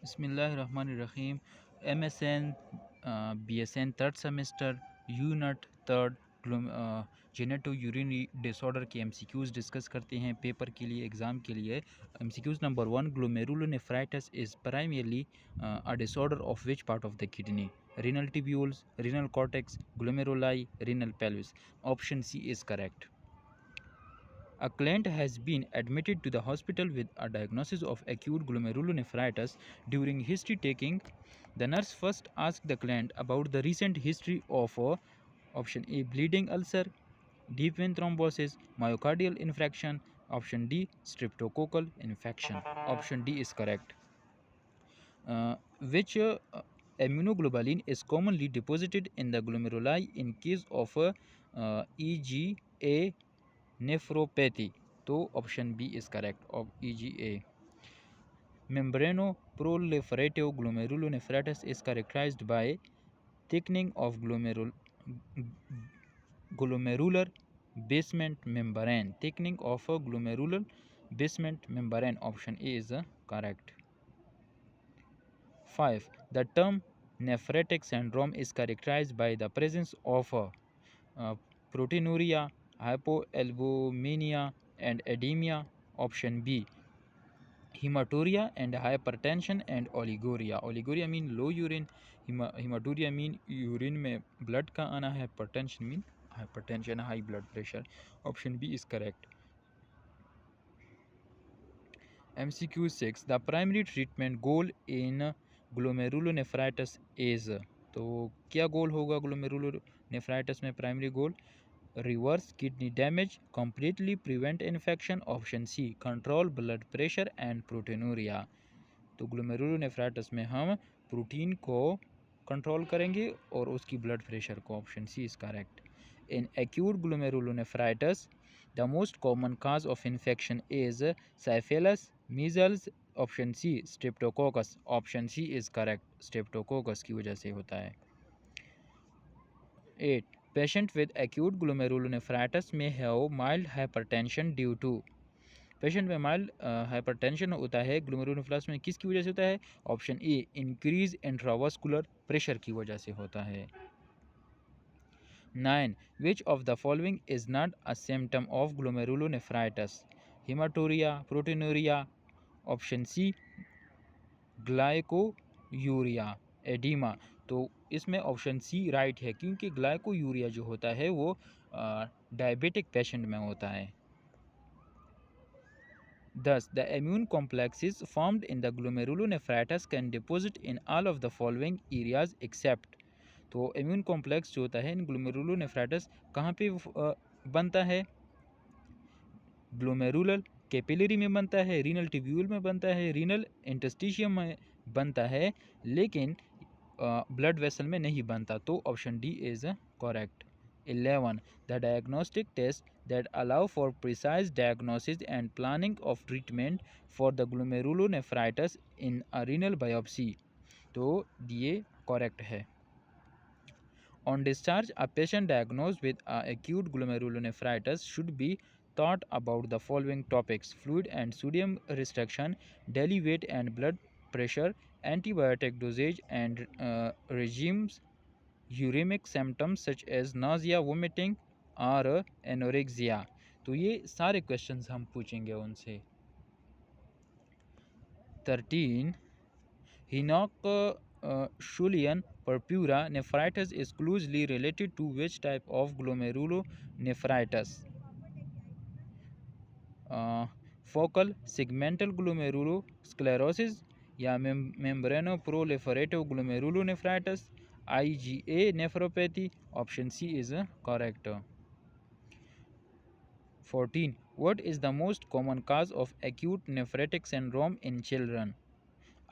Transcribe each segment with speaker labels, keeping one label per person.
Speaker 1: Bismillahirrahmanirrahim. MSN, BSN third semester, unit third genito-urinary disorder के MCQs discuss करते हैं paper के लिए, एग्ज़ाम के लिए। MCQs number 1, glomerulonephritis is primarily a disorder of which part of the kidney? Renal tubules, renal cortex, glomeruli, renal pelvis. Option C is correct. A client has been admitted to the hospital with a diagnosis of acute glomerulonephritis. During history taking, the nurse first asked the client about the recent history of option A, bleeding ulcer, deep vein thrombosis, myocardial infarction. Option D, streptococcal infection. Option D is correct. Which immunoglobulin is commonly deposited in the glomeruli in case of EGA nephropathy? तो option B is correct of EGA. Membranoproliferative glomerulonephritis is characterized by thickening of glomerular basement membrane. Thickening of a glomerular basement membrane. Option A is correct. 5. The term nephrotic syndrome is characterized by the presence of proteinuria, hypoalbuminemia, and edema. Option B, hematuria and hypertension and oliguria. Oliguria mean low urine, hematuria mean urine में blood का आना, hypertension mean hypertension, high blood pressure. Option B is correct. MCQ 6. The primary treatment goal in glomerulonephritis is. तो क्या गोल होगा glomerulonephritis में? Primary goal reverse kidney damage, completely prevent infection. Option C, control blood pressure and proteinuria. तो glomerulonephritis में हम protein को control करेंगे और उसकी ब्लड प्रेशर को. Option C is correct. In acute glomerulonephritis the most common cause of infection is syphilis, measles. Option C, streptococcus. Option C is correct, streptococcus की वजह से होता है. 8. Patient with acute glomerulonephritis may have mild hypertension due to. Patient में mild hypertension होता है glomerulonephritis में किसकी वजह से होता है? Option A, increase intravascular pressure की वजह से होता है. 9. Which of the following is not a symptom of glomerulonephritis? Hematuria, proteinuria. Option C, glycosuria, oedema. तो इसमें ऑप्शन सी राइट है क्योंकि ग्लाइकोयूरिया जो होता है वो डायबिटिक पेशेंट में होता है. 10. The immune complexes formed in the glomerulonephritis can deposit in all of the following areas except. तो इम्यून कॉम्प्लेक्स जो होता है इन ग्लोमेरुलोनेफ्राइटिस कहाँ पे बनता है? ग्लोमेरुलर कैपिलरी में बनता है, रीनल ट्यूब्यूल में बनता है, रीनल इंटरस्टिशियम में बनता है, लेकिन ब्लड वेसल में नहीं बनता. तो option D is correct. 11. The diagnostic tests that allow for precise diagnosis and planning of treatment for the glomerulonephritis in a renal biopsy. तो ये करेक्ट है. On discharge, a patient diagnosed with acute glomerulonephritis should be thought about the following topics: fluid and sodium restriction, daily weight and blood pressure, antibiotic dosage and regimes, uremic symptoms such as nausea, vomiting और anorexia. तो ये सारे questions हम पूछेंगे उनसे. 13. Henoch-Schullian purpura nephritis is closely related to which type of glomerulonephritis? Focal segmental glomerulosclerosis या membranoproliferative glomerulonephritis, IgA nephropathy. Option C is correct. 14. What is the most common cause of acute nephrotic syndrome in children?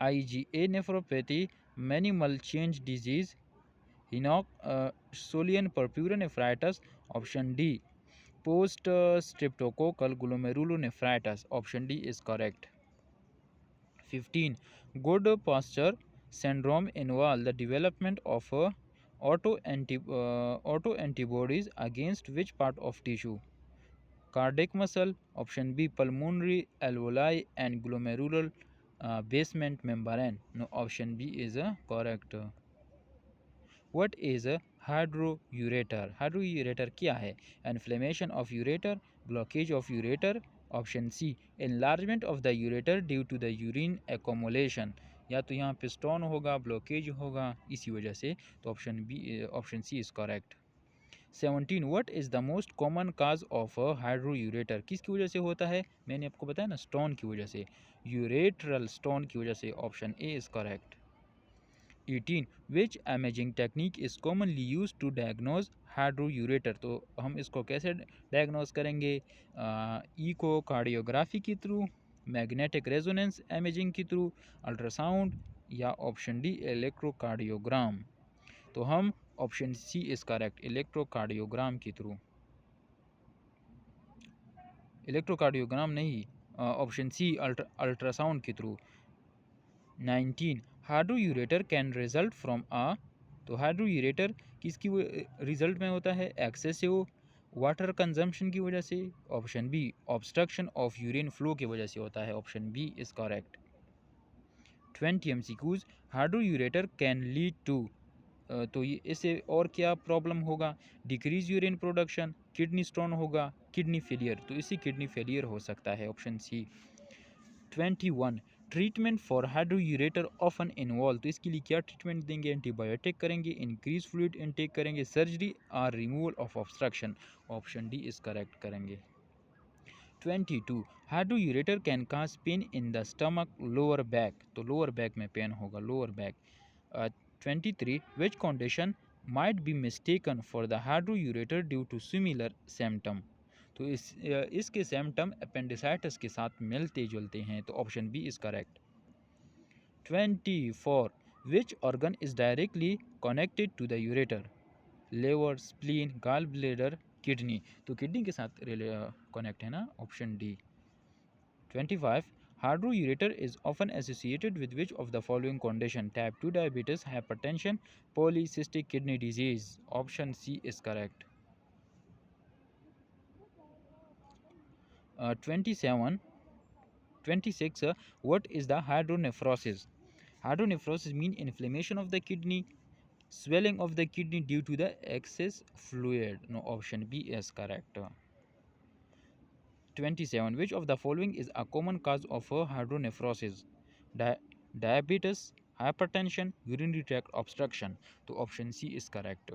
Speaker 1: IgA nephropathy, minimal change disease, Henoch-Schullian purpura nephritis. Option D, post streptococcal glomerulonephritis. Option D is correct. 15. Good posture syndrome involves the development of autoantibodies against which part of tissue? Cardiac muscle. Option B, pulmonary alveoli and glomerular basement membrane. No, option B is correct. What is a hydroureter? Hydroureter क्या है? Inflammation of ureter, blockage of ureter. Option C, enlargement of the ureter due to the urine accumulation. या तो यहाँ पे stone होगा, blockage होगा, इसी वजह से। तो option C is correct. 17, what is the most common cause of hydroureter? किसकी वजह से होता है? मैंने आपको बताया ना, स्टोन की वजह से, यूरेट्रल स्टोन की वजह से। Option A is correct. 18, which imaging technique is commonly use to diagnose hydroureter? तो हम इसको कैसे डायग्नोज करेंगे? इको कार्डियोग्राफी के थ्रू, मैग्नेटिक रेजोनेंस इमेजिंग के थ्रू, अल्ट्रासाउंड, या ऑप्शन डी इलेक्ट्रोकार्डियोग्राम? तो हम option C is correct, electrocardiogram के थ्रू। इलेक्ट्रोकार्डियोग्राम नहीं, ऑप्शन सी अल्ट्रासाउंड के through. 19, hydroureter can result from a? तो हाइड्रोयूरेटर किसकी रिजल्ट में होता है? एक्सेसिव वाटर कंजम्पशन की वजह से। Option B, obstruction of urine flow की वजह से होता है। Option B is correct. 20 MCQs, hydroureter can lead to? तो ये इससे और क्या प्रॉब्लम होगा? Decrease urine production, kidney stone होगा, किडनी फेलियर? तो इससे किडनी फेलियर हो सकता है। Option C. 21, treatment for hydroureter often involve? तो इसके लिए क्या ट्रीटमेंट देंगे? एंटीबायोटिक करेंगे, इंक्रीज फ्लूइड इनटेक करेंगे, सर्जरी और removal of obstruction? Option D is correct करेंगे। 22, hydroureter can cause pain in the stomach, lower back? तो लोअर बैक में पेन होगा, lower back. 23, which condition might be mistaken for the hydroureter due to similar symptom? तो इसके symptom appendicitis के साथ मिलते जुलते हैं। तो option B is correct. 24, which organ is directly connected to the ureter? Liver, spleen, gall bladder, kidney? तो kidney के साथ कनेक्ट है ना, option D. 25, hydroureter is often associated with which of the following condition? Type 2 diabetes, hypertension, polycystic kidney disease? Option C is correct. 26, what is the hydronephrosis? Hydronephrosis means inflammation of the kidney, swelling of the kidney due to the excess fluid. No, option B is correct. 27, which of the following is a common cause of hydronephrosis? Diabetes, hypertension, urinary tract obstruction? तो option C is correct.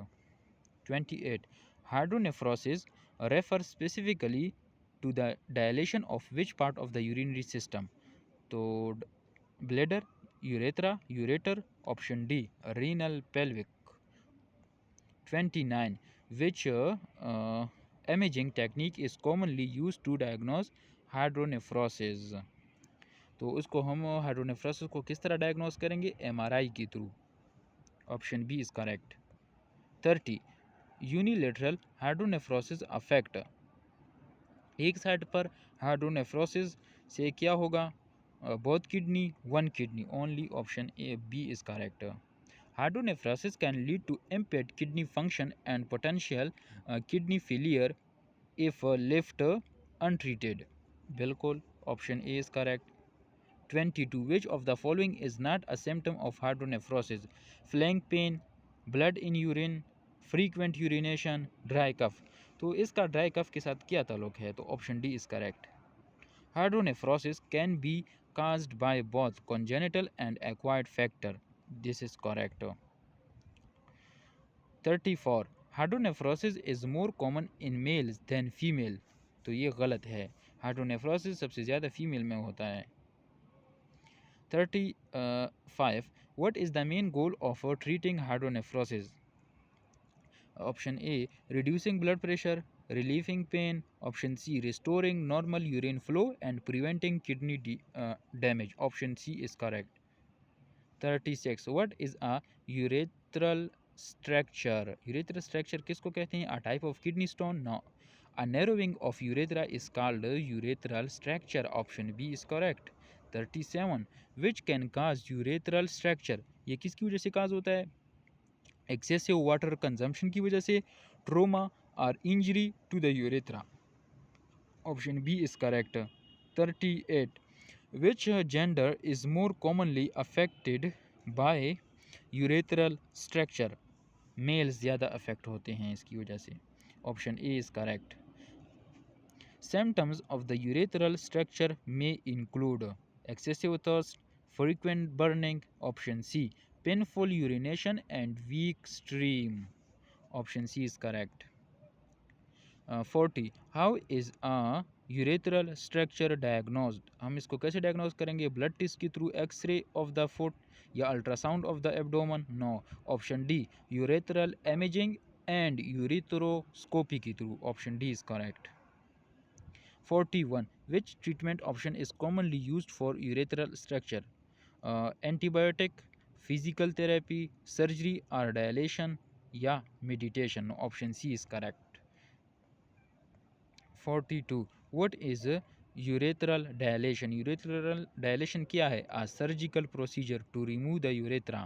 Speaker 1: 28, hydronephrosis refers specifically to the dilation of which part of the urinary system? तो bladder, urethra, ureter? Option D, renal pelvic? 29, which imaging technique is commonly used to diagnose hydronephrosis? तो उसको हम hydronephrosis को किस तरह diagnose करेंगे? MRI के through. Option B is correct. 30, unilateral hydronephrosis affect? एक साइड पर हाइड्रोनेफ्रोसिस से क्या होगा? Both kidney, one kidney only? Option A B is correct. Hydronephrosis can lead to impaired kidney function and potential kidney failure if left untreated? बिल्कुल, option A is correct. 22, which of the following is not a symptom of hydronephrosis? Flank pain, blood in urine, frequent urination, dry cough? तो इसका dry cough के साथ क्या ताल्लुक है? तो option D is correct. Hydronephrosis can be caused by both congenital and acquired factor? This is correct. 34, hydronephrosis is more common in males than female? तो ये गलत है, हाइड्रोनेफ्रोसिस सबसे ज़्यादा फीमेल में होता है। 35, what is the main goal of treating hydronephrosis? Option A, reducing blood pressure, relieving pain. Option C, restoring normal urine flow and preventing kidney damage? Option C is correct. 36, what is a urethral structure? urethral structure किसको कहते हैं? A type of kidney stone? No. A narrowing of urethra is called urethral structure? Option B is correct. 37, which can cause urethral structure? ये किसकी वजह से काज होता है? Excessive water consumption की वजह से, ट्रोमा और injury to the urethra? Option B is correct. 38, Which gender is more commonly affected by urethral structure? Males ज़्यादा अफेक्ट होते हैं इसकी वजह से. Option A is correct. Symptoms of the urethral structure may include excessive thirst, frequent burning, option C, painful urination and weak stream. Option C is correct. 40. How is a urethral structure diagnosed? हम इसको कैसे diagnose करेंगे? Blood test के through, X-ray of the foot या ultrasound of the abdomen? No. Option D, urethral imaging and urethroscopy के through. Option D is correct. 41. Which treatment option is commonly used for urethral structure? Antibiotic, physical therapy, surgery or dilation या meditation? Option C is correct. 42. What is urethral dilation? Urethral dilation क्या है? A surgical procedure to remove the urethra.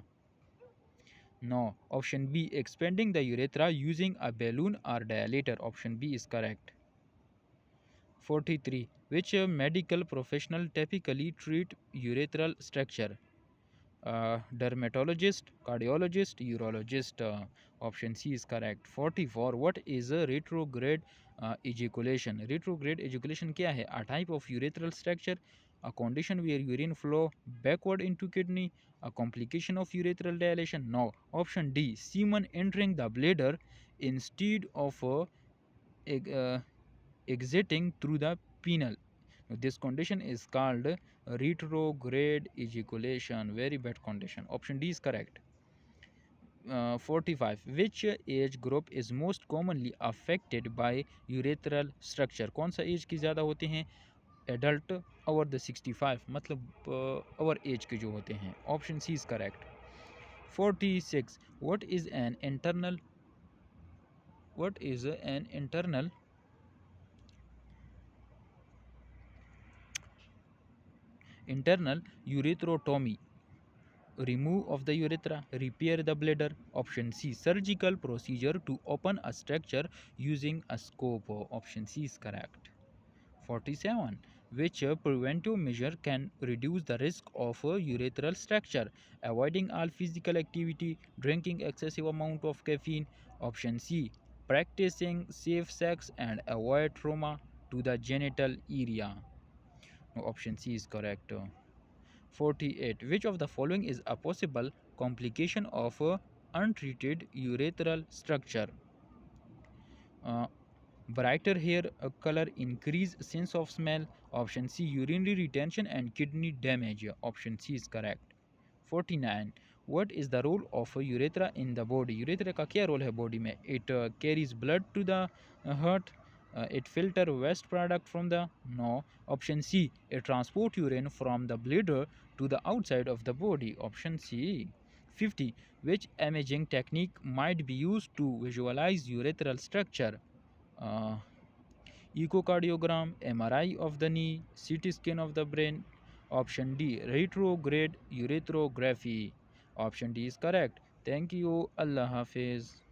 Speaker 1: No. Option B, expanding the urethra using a balloon or dilator. Option B is correct. 43. Which medical professional typically treat urethral structure? Dermatologist, cardiologist, urologist. Option C is correct. 44. What is a retrograde ejaculation? Retrograde ejaculation क्या है? A type of urethral structure, a condition where urine flow backward into kidney, a complication of urethral dilation? No. Option D, semen entering the bladder instead of exiting through the penile. This condition is called retrograde ejaculation. Very bad condition. Option D is correct. 45. Which age group is most commonly affected by urethral structure? कौन सा as की ज़्यादा होते हैं? Adult over the 65, मतलब over as के जो होते हैं. Option C is correct. 46. What is an internal urethrotomy? Remove of the urethra, repair the bladder. Option C, surgical procedure to open a structure using a scope. Option C is correct. 47. Which preventive measure can reduce the risk of urethral structure? Avoiding all physical activity, drinking excessive amount of caffeine. Option C, practicing safe sex and avoid trauma to the genital area. Option C is correct. 48. Which of the following is a possible complication of untreated urethral structure? Uh, Brighter hair color, increase sense of smell. Option C, urinary retention and kidney damage. Option C is correct. 49. What is the role of urethra in the body? Urethra का क्या role है body में? It carries blood to the heart. It filter waste product from the. No. Option C, it transport urine from the bladder to the outside of the body. Option C. 50. Which imaging technique might be used to visualize urethral structure? Uh, Echocardiogram, MRI of the knee, CT scan of the brain. Option D, retrograde urethrophy. Option D is correct. Thank you. Allah Hafiz.